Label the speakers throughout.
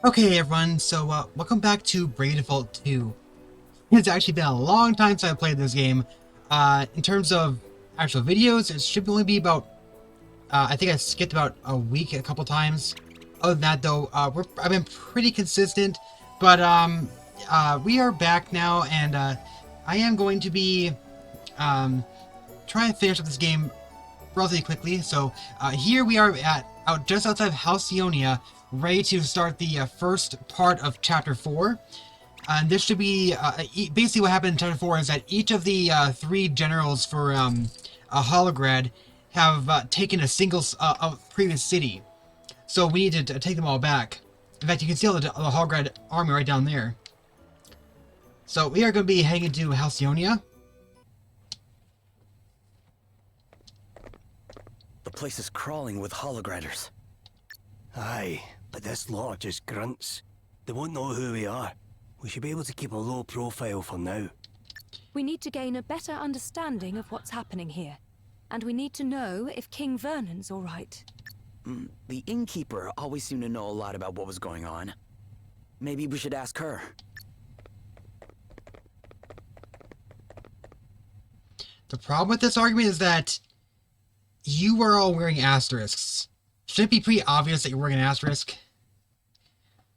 Speaker 1: Okay, everyone, so welcome back to Brave Default 2. It's actually been a long time since I played this game. In terms of actual videos, it should only be about, I think I skipped about a week a couple times. Other than that, though, I've been pretty consistent, but we are back now, and I am going to be trying to finish up this game relatively quickly. So here we are out just outside of Halcyonia, ready to start the first part of Chapter 4. And this should be basically what happened in Chapter 4 is that each of the three generals for Holograd have taken a single previous city. So we need to take them all back. In fact, you can see all the Holograd army right down there. So we are going to be heading into Halcyonia.
Speaker 2: The place is crawling with holograders.
Speaker 3: Aye, but this lot are just grunts. They won't know who we are. We should be able to keep a low profile for now.
Speaker 4: We need to gain a better understanding of what's happening here. And we need to know if King Vernon's all right.
Speaker 2: The innkeeper always seemed to know a lot about what was going on. Maybe we should ask her.
Speaker 1: The problem with this argument is that you are all wearing asterisks. Shouldn't it be pretty obvious that you're wearing an asterisk?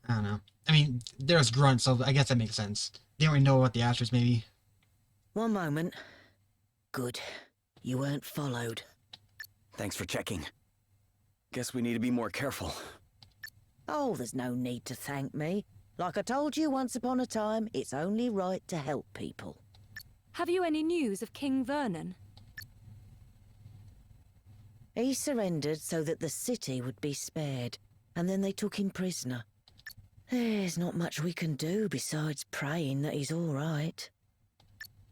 Speaker 1: I don't know. I mean, there's grunts, so I guess that makes sense. They don't really know what the asterisk maybe.
Speaker 5: One moment. Good. You weren't followed.
Speaker 2: Thanks for checking. Guess we need to be more careful.
Speaker 5: Oh, there's no need to thank me. Like I told you once upon a time, it's only right to help people.
Speaker 4: Have you any news of King Vernon?
Speaker 5: He surrendered so that the city would be spared, and then they took him prisoner. There's not much we can do besides praying that he's all right.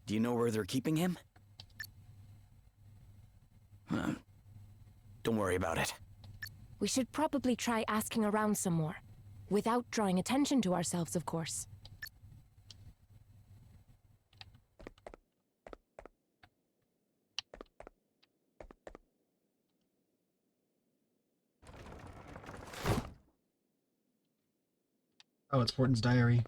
Speaker 2: Do you know where they're keeping him? Don't worry about it.
Speaker 6: We should probably try asking around some more. Without drawing attention to ourselves, of course.
Speaker 1: Oh, it's Fortin's diary.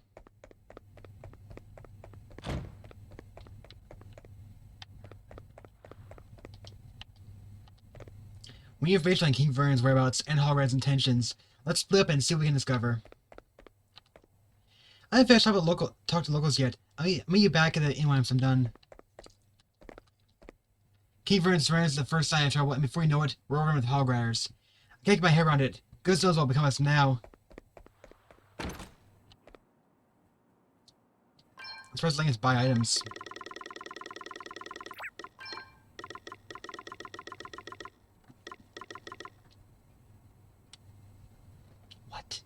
Speaker 1: We need information on King Vernon's whereabouts and Holograd's intentions. Let's split up and see what we can discover. I haven't finished talk to locals yet. I'll meet you back at the inn once I'm done. King Vernon surrenders the first sign of trouble, and before you know it, we're over with Holograders. I can't get my head around it. Goodness knows what will become of us now. Let's press Lincoln's buy items. What?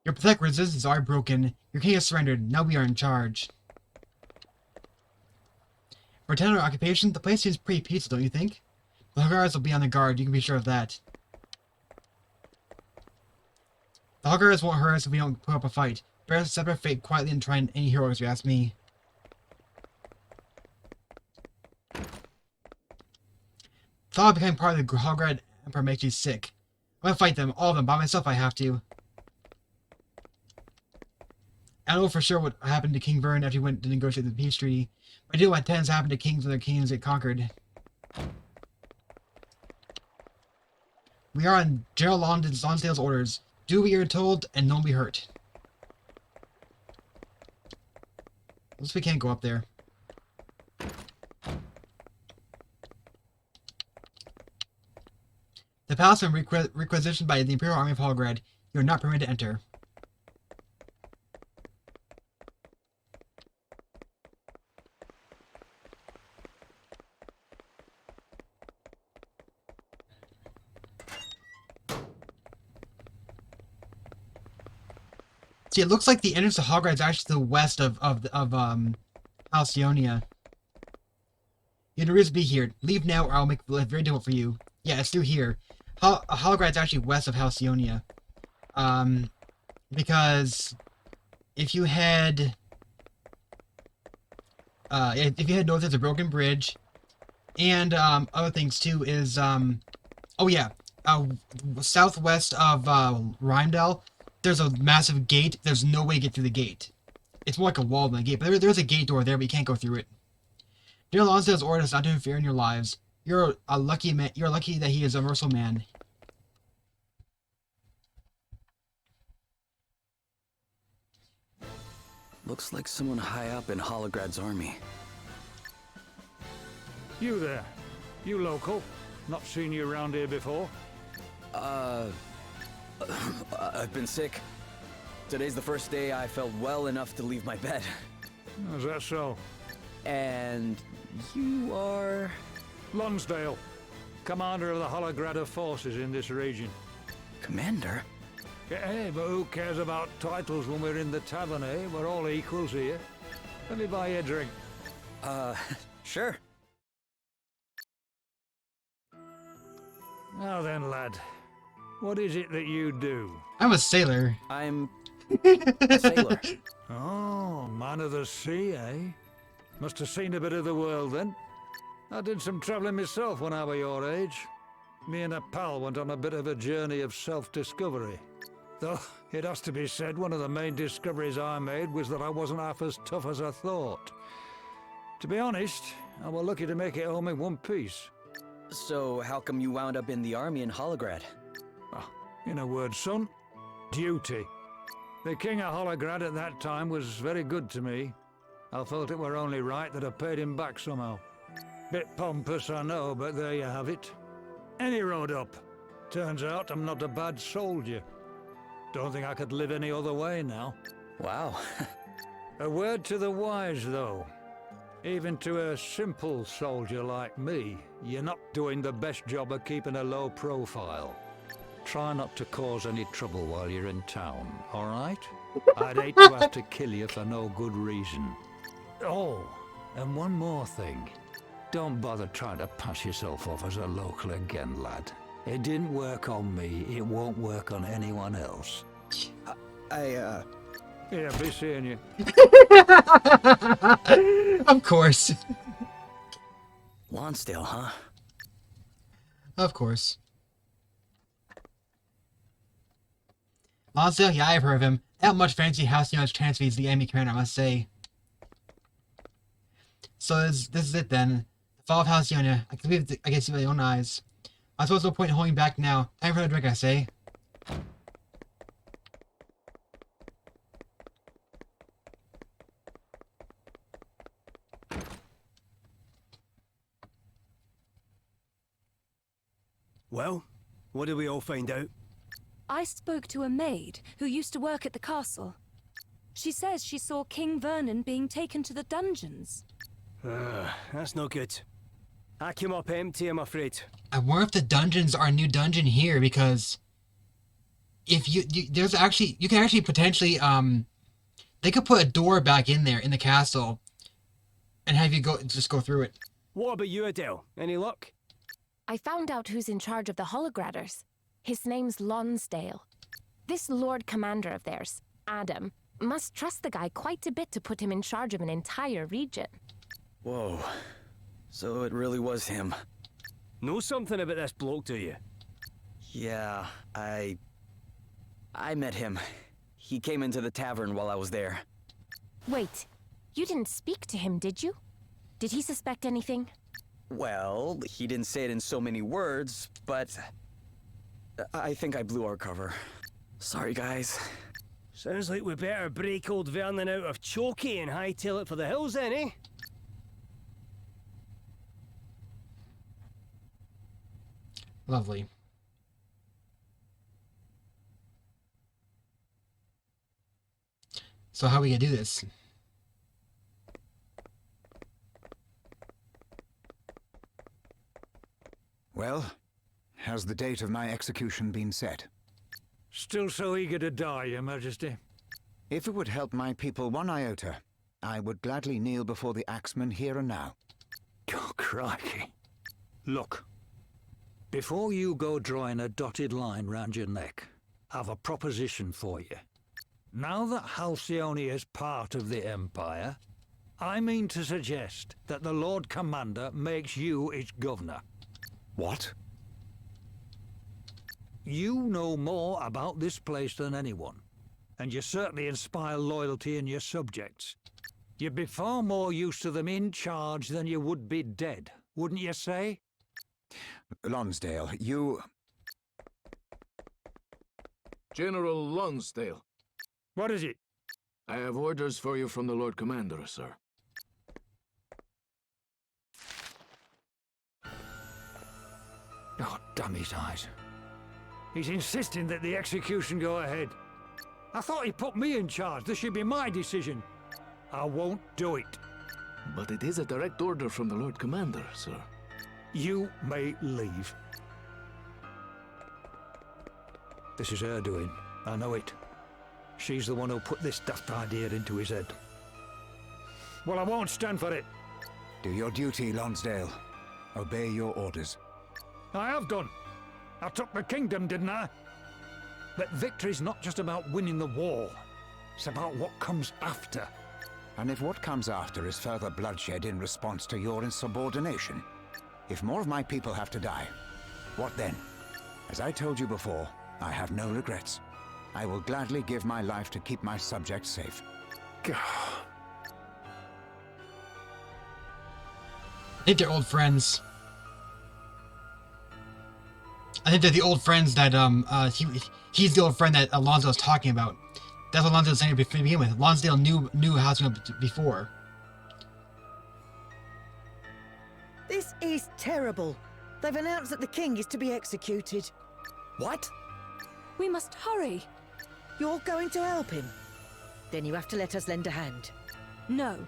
Speaker 1: Your pathetic resistance are broken. Your king has surrendered. Now we are in charge. For a tenor occupation, the place seems pretty peaceful, don't you think? The Huggars will be on the guard, you can be sure of that. The Huggars won't hurt us if we don't put up a fight. Better accept our fate quietly and try any heroes, if you ask me. Thought of becoming part of the Holograd Empire makes you sick. I'm gonna fight them, all of them, by myself I have to. I don't know for sure what happened to King Vernon after he went to negotiate the peace treaty. But I do know what tends to happen to kings when their kingdoms get conquered. We are on General Lonsdale's orders. Do what you're told, and don't be hurt. At least we can't go up there. The palace has been requisitioned by the Imperial Army of Holograd. You are not permitted to enter. See, it looks like the entrance to Holograd is actually to the west of Halcyonia. You had no reason to be here. Leave now or I'll make life very difficult for you. Yeah, it's through here. Holograd's actually west of Halcyonia. Because if you head north, there's a broken bridge. And other things too is oh yeah, southwest of Rheimdall, there's a massive gate. There's no way to get through the gate. It's more like a wall than a gate, but there's a gate door there, but you can't go through it. Dear Lonsdale's ordered us not to interfere in your lives. You're a lucky man. You're lucky that he is a merciful man.
Speaker 2: Looks like someone high up in Holograd's army.
Speaker 7: You there. You local? Not seen you around here before?
Speaker 2: I've been sick. Today's the first day I felt well enough to leave my bed.
Speaker 7: Is that so?
Speaker 2: And you are...
Speaker 7: Lonsdale, commander of the Holograd forces in this region.
Speaker 2: Commander?
Speaker 7: Hey, but who cares about titles when we're in the tavern, eh? We're all equals here. Let me buy you a drink.
Speaker 2: Sure.
Speaker 7: Now then, lad. What is it that you do?
Speaker 1: I'm a sailor.
Speaker 2: I'm a sailor.
Speaker 7: Oh, man of the sea, eh? Must have seen a bit of the world then. I did some travelling myself when I was your age. Me and a pal went on a bit of a journey of self-discovery. Though, it has to be said, one of the main discoveries I made was that I wasn't half as tough as I thought. To be honest, I was lucky to make it home in one piece.
Speaker 2: So, how come you wound up in the army in Holograd?
Speaker 7: In a word, son, duty. The king of Holograd at that time was very good to me. I felt it were only right that I paid him back somehow. Bit pompous, I know, but there you have it. Any road up. Turns out I'm not a bad soldier. Don't think I could live any other way now.
Speaker 2: Wow.
Speaker 7: A word to the wise, though. Even to a simple soldier like me, you're not doing the best job of keeping a low profile. Try not to cause any trouble while you're in town, all right? I'd hate to have to kill you for no good reason. Oh, and one more thing. Don't bother trying to pass yourself off as a local again, lad. It didn't work on me, it won't work on anyone else.
Speaker 2: Yeah,
Speaker 7: be seeing you.
Speaker 1: Of course.
Speaker 2: Lonsdale, huh?
Speaker 1: Of course. Lonsdale, yeah, I've heard of him. Not much fancy Halcyonia's transfers the enemy commander, I must say. So this is it then. The fall of Halcyonia. I can see with my own eyes. I suppose no point in holding back now. Time for a drink, I say.
Speaker 3: Well, what did we all find out?
Speaker 4: I spoke to a maid who used to work at the castle. She says she saw King Vernon being taken to the dungeons.
Speaker 3: That's no good. I came up empty, I'm afraid.
Speaker 1: I wonder if the dungeons are a new dungeon here, because if you can actually potentially they could put a door back in there in the castle and have you just go through it.
Speaker 3: What about you, Adele? Any luck?
Speaker 6: I found out who's in charge of the Holograders. His name's Lonsdale. This Lord Commander of theirs, Adam, must trust the guy quite a bit to put him in charge of an entire region.
Speaker 2: Whoa. So it really was him.
Speaker 3: Know something about this bloke, do you?
Speaker 2: Yeah, I met him. He came into the tavern while I was there.
Speaker 6: Wait, you didn't speak to him, did you? Did he suspect anything?
Speaker 2: Well, he didn't say it in so many words, but I think I blew our cover. Sorry, guys.
Speaker 3: Sounds like we better break old Vernon out of Chokey and hightail it for the hills then, eh?
Speaker 1: Lovely. So how are we gonna do this?
Speaker 8: Well, has the date of my execution been set?
Speaker 7: Still so eager to die, Your Majesty?
Speaker 8: If it would help my people one iota, I would gladly kneel before the axeman here and now.
Speaker 7: Oh, crikey. Look, before you go drawing a dotted line round your neck, I've a proposition for you. Now that Halcyonia is part of the Empire, I mean to suggest that the Lord Commander makes you its governor.
Speaker 8: What?
Speaker 7: You know more about this place than anyone, and you certainly inspire loyalty in your subjects. You'd be far more used to them in charge than you would be dead, wouldn't you say?
Speaker 8: Lonsdale, you...
Speaker 9: General Lonsdale,
Speaker 7: What is it?
Speaker 9: I have orders for you from the Lord Commander, sir.
Speaker 7: Oh, damn his eyes. He's insisting that the execution go ahead. I thought he put me in charge. This should be my decision. I won't do it.
Speaker 9: But it is a direct order from the Lord Commander, sir.
Speaker 7: You may leave. This is her doing. I know it. She's the one who put this daft idea into his head. Well, I won't stand for it.
Speaker 8: do your duty, Lonsdale. Obey your orders.
Speaker 7: I have done. I took the kingdom, didn't I? But victory's not just about winning the war. It's about what comes after.
Speaker 8: And if what comes after is further bloodshed in response to your insubordination, if more of my people have to die, what then? As I told you before, I have no regrets. I will gladly give my life to keep my subjects safe.
Speaker 1: I think they're old friends. I think they're the old friends that he's the old friend that Alonso was talking about. That's what Alonso was saying to begin with. Lonsdale knew Halcyonia before.
Speaker 5: This is terrible. They've announced that the king is to be executed.
Speaker 2: What?
Speaker 4: We must hurry.
Speaker 5: You're going to help him? Then you have to let us lend a hand.
Speaker 4: No.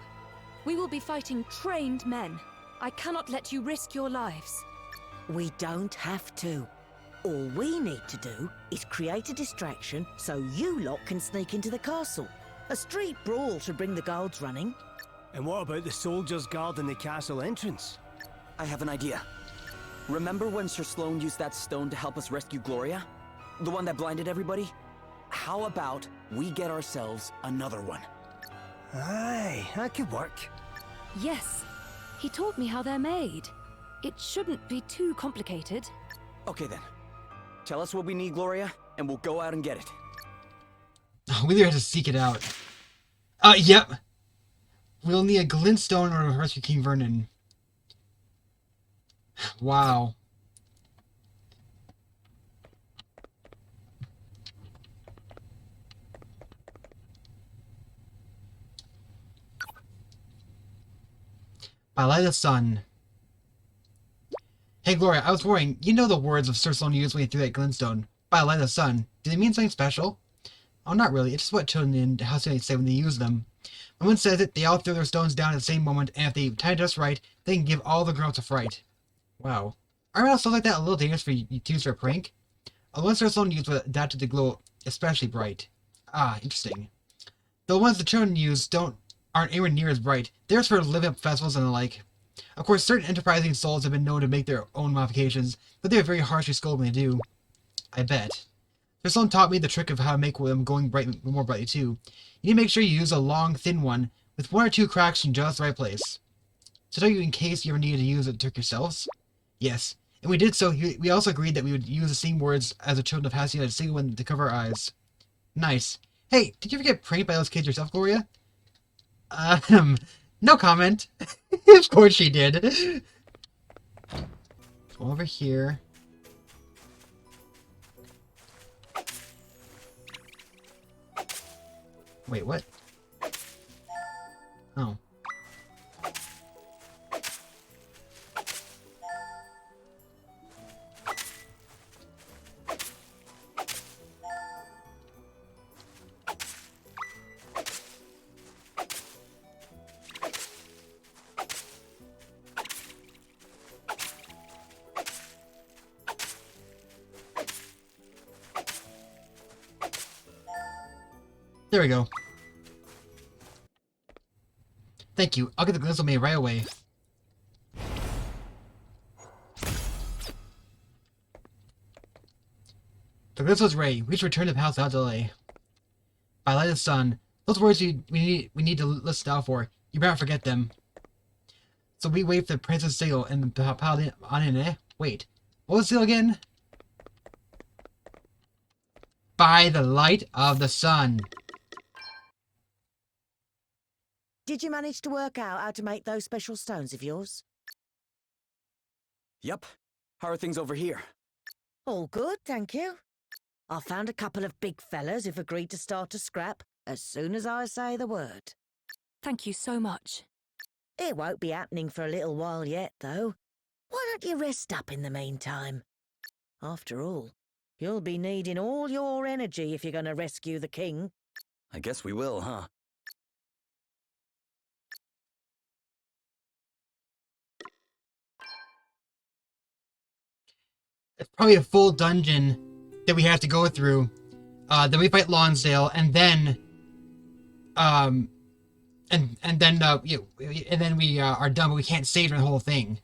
Speaker 4: We will be fighting trained men. I cannot let you risk your lives.
Speaker 5: We don't have to. All we need to do is create a distraction so you lot can sneak into the castle. A street brawl should bring the guards running.
Speaker 3: And what about the soldiers guarding the castle entrance?
Speaker 2: I have an idea. Remember when Sir Sloan used that stone to help us rescue Gloria? The one that blinded everybody? How about we get ourselves another one?
Speaker 3: Aye, that could work.
Speaker 4: Yes. He taught me how they're made. It shouldn't be too complicated.
Speaker 2: Okay then. Tell us what we need, Gloria, and we'll go out and get it.
Speaker 1: We either have to seek it out. Yep. We'll need a glintstone in order to rescue King Vernon. Wow. By light of the sun. Hey Gloria, I was worrying. You know the words of Sir Sloan used when he threw that glintstone. By light of the sun. Do they mean something special? Oh, not really. It's just what children in Halcyonia say when they use them. When one says it, they all throw their stones down at the same moment, and if they time it just right, they can give all the girls a fright. Wow. Aren't all stuff like that a little dangerous for you to use for a prank? The ones Sir Sloan used were adapted to glow especially bright. Ah, interesting. The ones the children use aren't anywhere near as bright. They're for living up festivals and the like. Of course, certain enterprising souls have been known to make their own modifications, but they are very harshly scolded when they do. I bet. Sir Sloan taught me the trick of how to make them going more brightly too. You need to make sure you use a long, thin one, with one or two cracks in just the right place. So tell you in case you ever needed to use a trick yourselves? Yes. And we did so. We also agreed that we would use the same words as the children of Halcyonia to single one to cover our eyes. Nice. Hey, did you ever get pranked by those kids yourself, Gloria? No comment. Of course she did. Over here. Wait, what? Oh. There we go. Thank you. I'll get the glintstone made right away. The Grizzle's Ray, we should return to Palace without delay. By light of the sun. Those words we need to listen out for. You better not forget them. So we wait for the Princess Seal and the Paladin on in, eh? Wait. What was the seal again? By the light of the sun.
Speaker 5: Did you manage to work out how to make those special stones of yours?
Speaker 2: Yep. How are things over here?
Speaker 5: All good, thank you. I found a couple of big fellas who've agreed to start a scrap as soon as I say the word.
Speaker 4: Thank you so much.
Speaker 5: It won't be happening for a little while yet, though. Why don't you rest up in the meantime? After all, you'll be needing all your energy if you're going to rescue the king.
Speaker 2: I guess we will, huh?
Speaker 1: It's probably a full dungeon that we have to go through. Then we fight Lonsdale, and then, and then we are done, but we can't save the whole thing.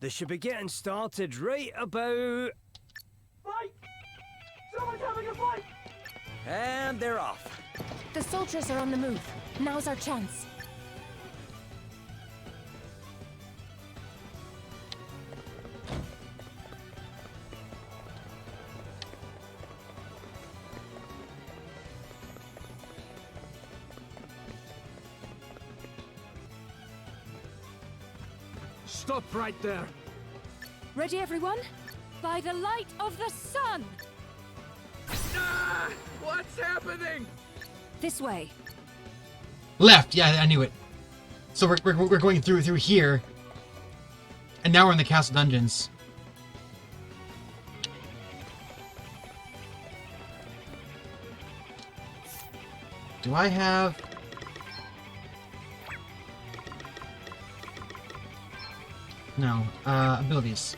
Speaker 3: They should be getting started right about...
Speaker 10: Fight! Someone's having a fight!
Speaker 2: And they're off.
Speaker 6: The soldiers are on the move. Now's our chance.
Speaker 9: Stop right there!
Speaker 4: Ready, everyone? By the light of the sun!
Speaker 9: Ah! What's happening?
Speaker 4: This way.
Speaker 1: Left, yeah, I knew it. So we're going through here, and now we're in the castle dungeons. Do I have... No, abilities.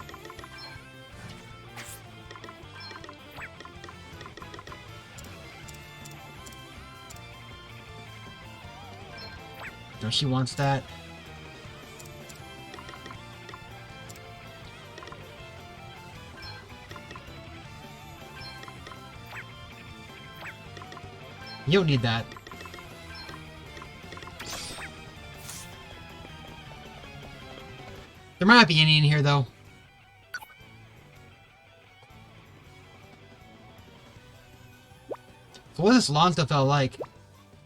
Speaker 1: No, she wants that. You don't need that. There might not be any in here, though. So what is this Lonsdale fellow like?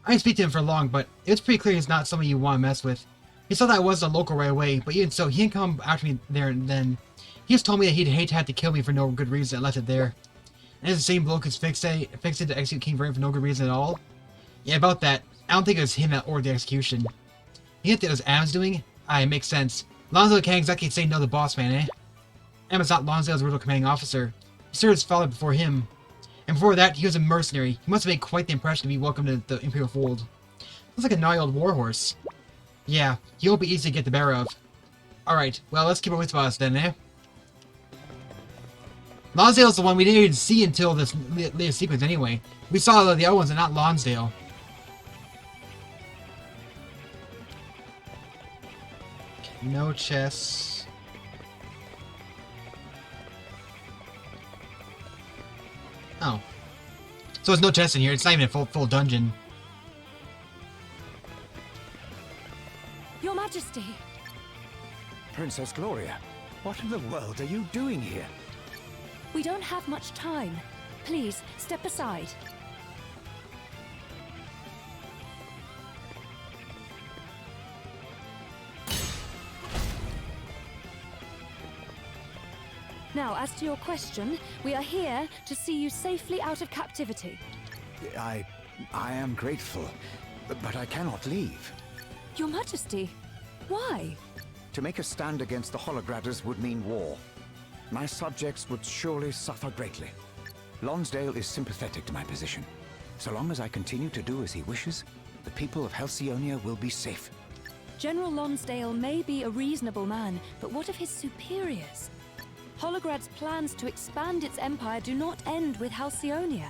Speaker 1: I didn't speak to him for long, but it's pretty clear he's not someone you want to mess with. He saw that I was a local right away, but even so, he didn't come after me there and then. He just told me that he'd hate to have to kill me for no good reason and left it there. And it's the same bloke who's fixed it to execute King Vernon for no good reason at all? Yeah, about that. I don't think it was him that ordered the execution. You think that it was Adam's doing? Aye, it makes sense. Lonsdale can't exactly say no to the boss man, eh? Emma's not Lonsdale's original commanding officer. He served his father before him. And before that, he was a mercenary. He must have made quite the impression to be welcomed to the Imperial fold. Looks like a naughty old warhorse. Yeah, he won't be easy to get the better of. Alright, well, let's keep our wits about us then, eh? Lonsdale's the one we didn't even see until this latest sequence anyway. We saw the other ones and not Lonsdale. No chests. Oh. So there's no chest in here. It's not even a full dungeon.
Speaker 4: Your Majesty.
Speaker 8: Princess Gloria, what in the world are you doing here?
Speaker 4: We don't have much time. Please, step aside. Now, as to your question, we are here to see you safely out of captivity.
Speaker 8: I am grateful, but I cannot leave.
Speaker 4: Your Majesty, why?
Speaker 8: To make a stand against the Holograders would mean war. My subjects would surely suffer greatly. Lonsdale is sympathetic to my position. So long as I continue to do as he wishes, the people of Halcyonia will be safe.
Speaker 4: General Lonsdale may be a reasonable man, but what of his superiors? Holograd's plans to expand its empire do not end with Halcyonia.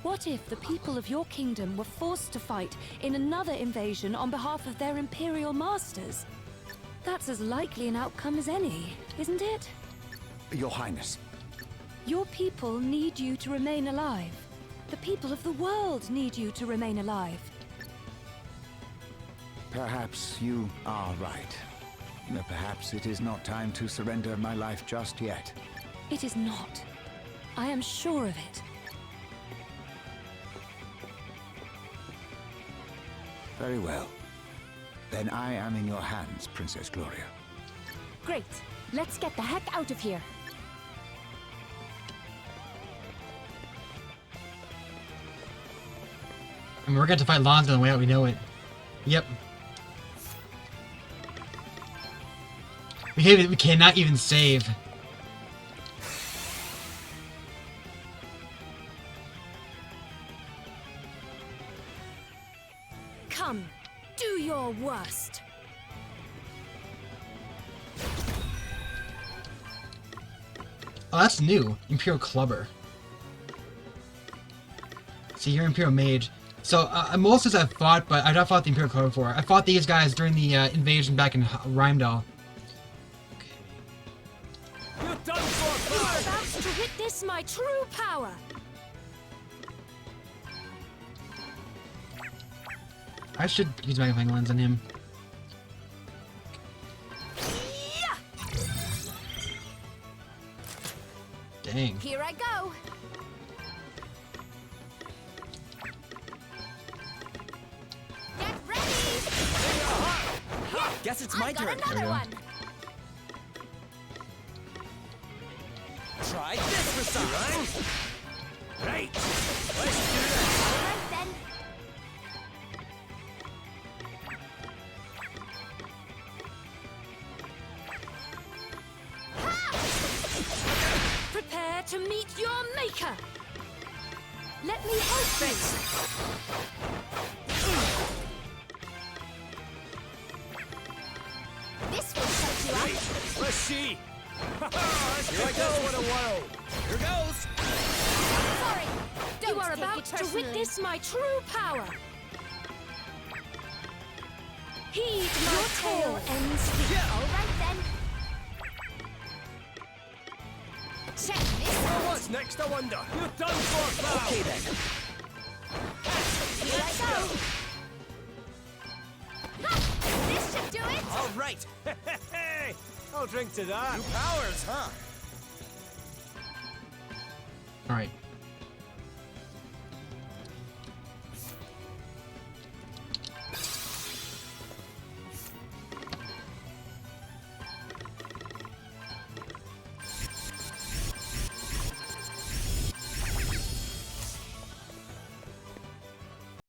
Speaker 4: What if the people of your kingdom were forced to fight in another invasion on behalf of their imperial masters? That's as likely an outcome as any, isn't it?
Speaker 8: Your Highness,
Speaker 4: Your people need you to remain alive. The people of the world need you to remain alive.
Speaker 8: Perhaps you are right. But perhaps it is not time to surrender my life just yet.
Speaker 4: It is not. I am sure of it.
Speaker 8: Very well. Then I am in your hands, Princess Gloria.
Speaker 6: Great. Let's get the heck out of here.
Speaker 1: I mean, we're going to fight Lonzo on the way out, we know it. Yep. We cannot even save.
Speaker 4: Come, do your worst.
Speaker 1: Oh, that's new. Imperial Clubber. See, you're Imperial Mage. So, most of this I've fought, but I've not fought the Imperial Clubber before. I fought these guys during the invasion back in Reimdall.
Speaker 10: You're done for,
Speaker 4: You are about to witness my true power.
Speaker 1: I should use magnifying lens on him. Dang.
Speaker 4: Here I go. Get ready.
Speaker 2: Guess it's my turn.
Speaker 4: Another one.
Speaker 2: Try this for size.
Speaker 3: Right.
Speaker 2: Let's do this.
Speaker 4: All right then. Prepare to meet your maker. Let me help you. This will set you
Speaker 3: Right.
Speaker 4: up.
Speaker 3: Let's see.
Speaker 2: Here I go. What a world. Here goes.
Speaker 4: Sorry.
Speaker 6: Don't
Speaker 4: You are
Speaker 6: take
Speaker 4: about
Speaker 6: it
Speaker 4: to
Speaker 6: personally.
Speaker 4: witness my true power. Heed my tale ends here.
Speaker 2: Yeah.
Speaker 4: All right then. Check this out.
Speaker 3: What's next, I wonder? You're done for, pal.
Speaker 2: Okay then.
Speaker 4: Here I go. Ha! This should do it.
Speaker 2: All right.
Speaker 3: Hey, I'll drink to that.
Speaker 2: New powers, huh?
Speaker 1: Alright.